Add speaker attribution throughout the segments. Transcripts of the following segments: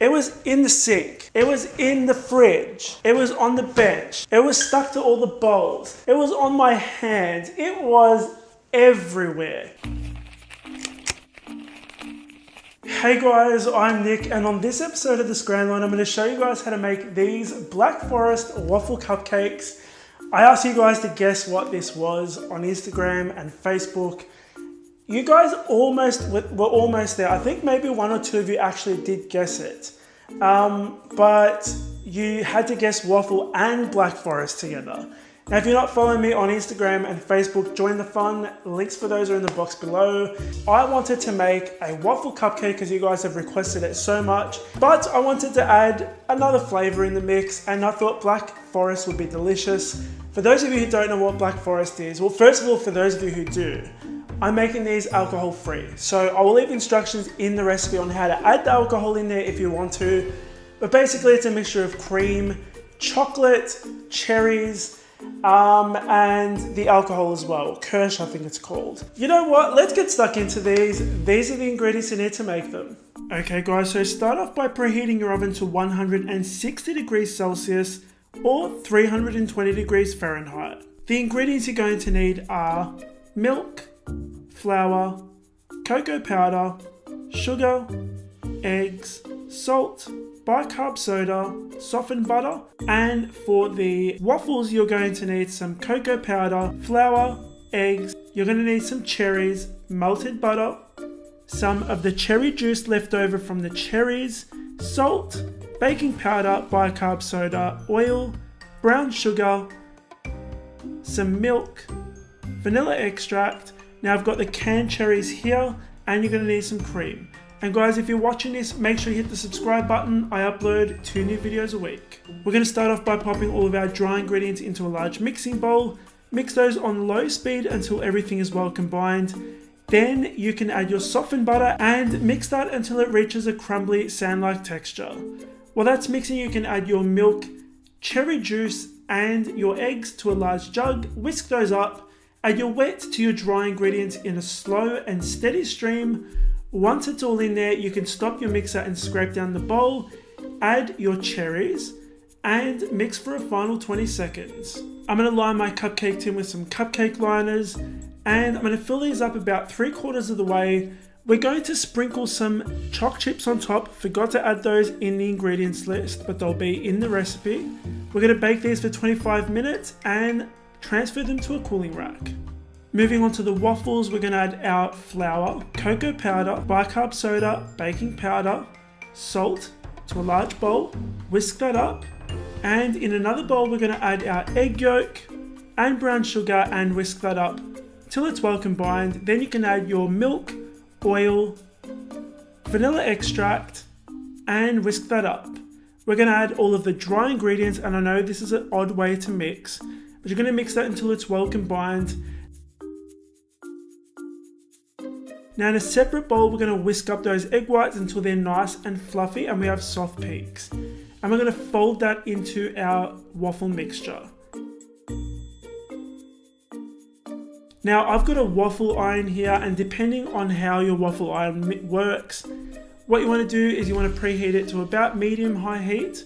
Speaker 1: It was in the sink. It was in the fridge. It was on the bench. It was stuck to all the bowls. It was on my hands. It was everywhere. Hey guys, I'm Nick, and on this episode of the Scran, I'm going to show you guys how to make these Black Forest waffle cupcakes. I asked you guys to guess what this was on Instagram and Facebook. You guys were almost there. I think maybe one or two of you actually did guess it. But you had to guess waffle and Black Forest together. Now, if you're not following me on Instagram and Facebook, join the fun. Links for those are in the box below. I wanted to make a waffle cupcake because you guys have requested it so much, but I wanted to add another flavor in the mix, and I thought Black Forest would be delicious. For those of you who don't know what Black Forest is, well, first of all, for those of you who do, I'm making these alcohol free. So I will leave instructions in the recipe on how to add the alcohol in there if you want to. But basically it's a mixture of cream, chocolate, cherries, and the alcohol as well. Kirsch, I think it's called. You know what? Let's get stuck into these. These are the ingredients you need to make them. Okay guys, so start off by preheating your oven to 160 degrees Celsius or 320 degrees Fahrenheit. The ingredients you're going to need are milk, flour, cocoa powder, sugar, eggs, salt, bicarb soda, softened butter, and for the waffles you're going to need some cocoa powder, flour, eggs, you're going to need some cherries, melted butter, some of the cherry juice left over from the cherries, salt, baking powder, bicarb soda, oil, brown sugar, some milk, vanilla extract. Now I've got the canned cherries here, and you're going to need some cream. And guys, if you're watching this, make sure you hit the subscribe button. I upload 2 new videos a week. We're going to start off by popping all of our dry ingredients into a large mixing bowl. Mix those on low speed until everything is well combined. Then you can add your softened butter and mix that until it reaches a crumbly sand-like texture. While that's mixing, you can add your milk, cherry juice, and your eggs to a large jug. Whisk those up. Add your wet to your dry ingredients in a slow and steady stream. Once it's all in there, you can stop your mixer and scrape down the bowl, add your cherries, and mix for a final 20 seconds. I'm going to line my cupcake tin with some cupcake liners, and I'm going to fill these up about 3/4 of the way. We're going to sprinkle some choc chips on top. Forgot to add those in the ingredients list, but they'll be in the recipe. We're going to bake these for 25 minutes and transfer them to a cooling rack. Moving on to the waffles, we're going to add our flour, cocoa powder, bicarb soda, baking powder, salt to a large bowl, whisk that up, and in another bowl we're going to add our egg yolk and brown sugar and whisk that up till it's well combined. Then you can add your milk, oil, vanilla extract, and whisk that up. We're going to add all of the dry ingredients, and I know this is an odd way to mix, but you're going to mix that until it's well combined. Now in a separate bowl, we're going to whisk up those egg whites until they're nice and fluffy and we have soft peaks. And we're going to fold that into our waffle mixture. Now I've got a waffle iron here, and depending on how your waffle iron works, what you want to do is you want to preheat it to about medium-high heat,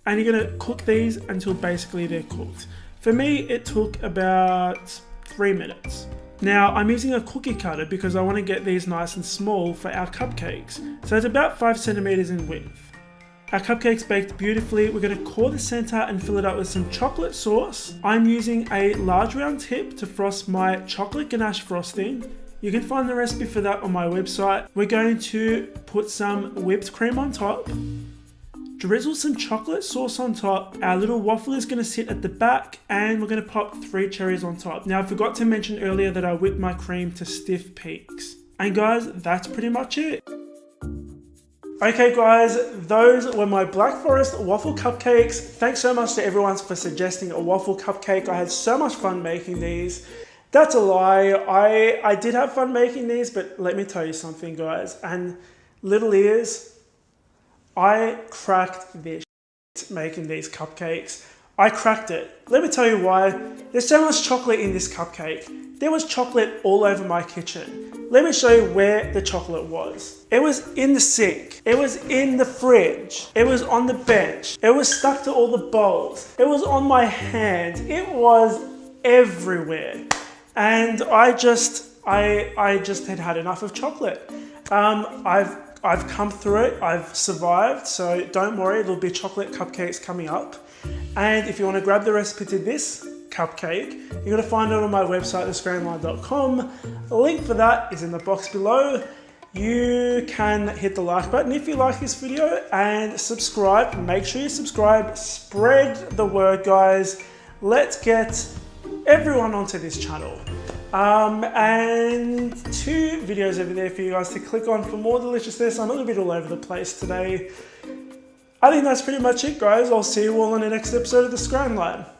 Speaker 1: and you're going to cook these until basically they're cooked. For me, it took about 3 minutes. Now I'm using a cookie cutter because I want to get these nice and small for our cupcakes. So it's about 5 centimeters in width. Our cupcakes baked beautifully. We're going to core the center and fill it up with some chocolate sauce. I'm using a large round tip to frost my chocolate ganache frosting. You can find the recipe for that on my website. We're going to put some whipped cream on top. Drizzle some chocolate sauce on top. Our little waffle is going to sit at the back, and we're going to pop 3 cherries on top. Now I forgot to mention earlier that I whipped my cream to stiff peaks. And guys, that's pretty much it. Okay guys, those were my Black Forest waffle cupcakes. Thanks so much to everyone for suggesting a waffle cupcake. I had so much fun making these. That's a lie. I did have fun making these, but let me tell you something guys, and little ears, I cracked this shit making these cupcakes. I cracked it. Let me tell you why. There's so much chocolate in this cupcake. There was chocolate all over my kitchen. Let me show you where the chocolate was. It was in the sink. It was in the fridge. It was on the bench. It was stuck to all the bowls. It was on my hand. It was everywhere. And I just had enough of chocolate. I've come through it. I've survived. So don't worry, there'll be chocolate cupcakes coming up. And if you want to grab the recipe to this cupcake, you're going to find it on my website, thescranline.com. The link for that is in the box below. You can hit the like button if you like this video and subscribe. Make sure you subscribe. Spread the word, guys. Let's get everyone onto this channel. And 2 videos over there for you guys to click on for more deliciousness. I'm a little bit all over the place today. I think that's pretty much it, guys. I'll see you all in the next episode of The Scran Line.